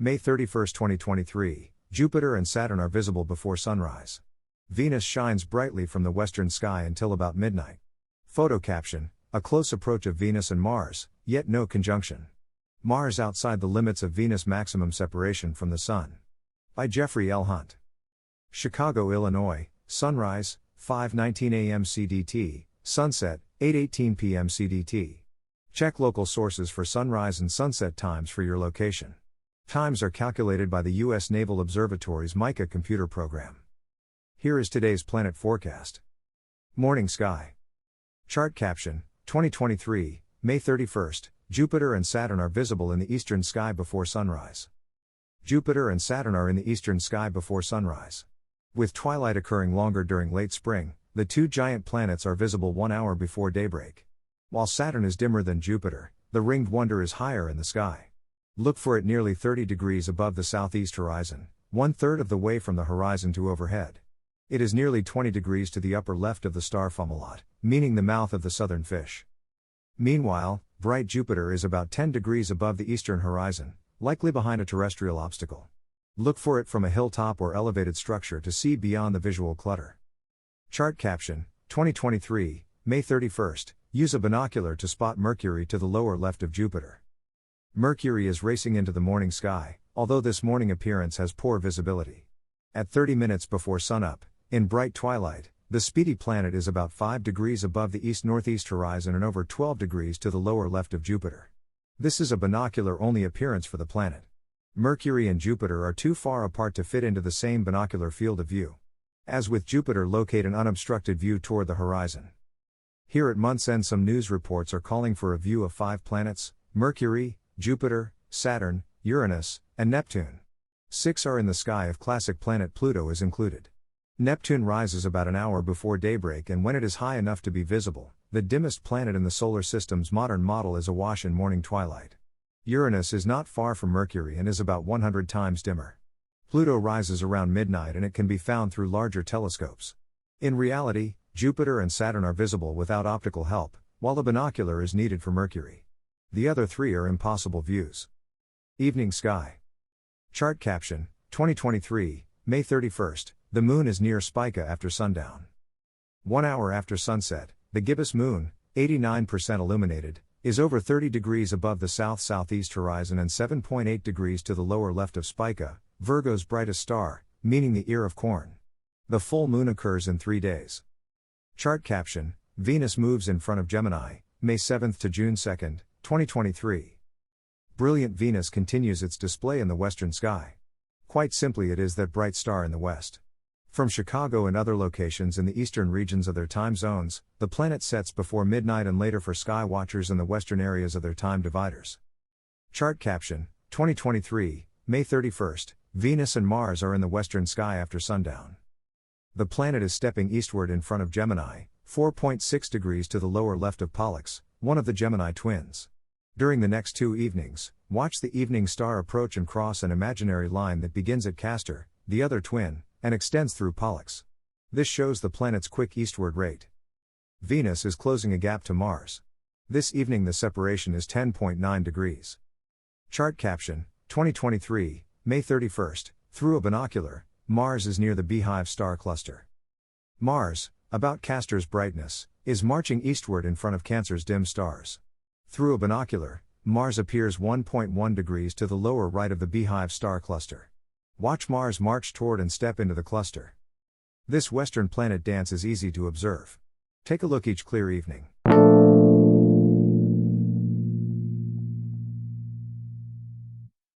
May 31, 2023, Jupiter and Saturn are visible before sunrise. Venus shines brightly from the western sky until about midnight. Photo caption: a close approach of Venus and Mars, yet no conjunction. Mars outside the limits of Venus' maximum separation from the Sun. By Jeffrey L. Hunt. Chicago, Illinois, sunrise, 5:19 a.m. CDT, sunset, 8:18 p.m. CDT. Check local sources for sunrise and sunset times for your location. Times are calculated by the U.S. Naval Observatory's Mica computer program. Here is today's planet forecast. Morning sky. Chart caption: 2023, May 31st, Jupiter and Saturn are visible in the eastern sky before sunrise. Jupiter and Saturn are in the eastern sky before sunrise. With twilight occurring longer during late spring, the two giant planets are visible 1 hour before daybreak. While Saturn is dimmer than Jupiter, the ringed wonder is higher in the sky. Look for it nearly 30 degrees above the southeast horizon, 1/3 of the way from the horizon to overhead. It is nearly 20 degrees to the upper left of the star Fomalhaut, meaning the mouth of the southern fish. Meanwhile, bright Jupiter is about 10 degrees above the eastern horizon, likely behind a terrestrial obstacle. Look for it from a hilltop or elevated structure to see beyond the visual clutter. Chart caption: 2023, May 31st, use a binocular to spot Mercury to the lower left of Jupiter. Mercury is racing into the morning sky, although this morning appearance has poor visibility. At 30 minutes before sunup, in bright twilight, the speedy planet is about 5 degrees above the east-northeast horizon and over 12 degrees to the lower left of Jupiter. This is a binocular-only appearance for the planet. Mercury and Jupiter are too far apart to fit into the same binocular field of view. As with Jupiter, locate an unobstructed view toward the horizon. Here at month's end, some news reports are calling for a view of 5 planets: Mercury, Jupiter, Saturn, Uranus, and Neptune. 6 are in the sky if classic planet Pluto is included. Neptune rises about an hour before daybreak, and when it is high enough to be visible, the dimmest planet in the solar system's modern model is awash in morning twilight. Uranus is not far from Mercury and is about 100 times dimmer. Pluto rises around midnight and it can be found through larger telescopes. In reality, Jupiter and Saturn are visible without optical help, while a binocular is needed for Mercury. The other 3 are impossible views. Evening sky. Chart caption: 2023, May 31st, the moon is near Spica after sundown. 1 hour after sunset, the gibbous moon, 89% illuminated, is over 30 degrees above the south-southeast horizon and 7.8 degrees to the lower left of Spica, Virgo's brightest star, meaning the ear of corn. The full moon occurs in 3 days. Chart caption: Venus moves in front of Gemini, May 7th to June 2nd, 2023. Brilliant Venus continues its display in the western sky. Quite simply, it is that bright star in the west. From Chicago and other locations in the eastern regions of their time zones, the planet sets before midnight and later for sky watchers in the western areas of their time dividers. Chart caption: 2023, May 31st, Venus and Mars are in the western sky after sundown. The planet is stepping eastward in front of Gemini, 4.6 degrees to the lower left of Pollux, one of the Gemini twins. During the next 2 evenings, watch the evening star approach and cross an imaginary line that begins at Castor, the other twin, and extends through Pollux. This shows the planet's quick eastward rate. Venus is closing a gap to Mars. This evening the separation is 10.9 degrees. Chart caption: 2023, May 31st, through a binocular, Mars is near the Beehive star cluster. Mars, about Castor's brightness, is marching eastward in front of Cancer's dim stars. Through a binocular, Mars appears 1.1 degrees to the lower right of the Beehive star cluster. Watch Mars march toward and step into the cluster. This western planet dance is easy to observe. Take a look each clear evening.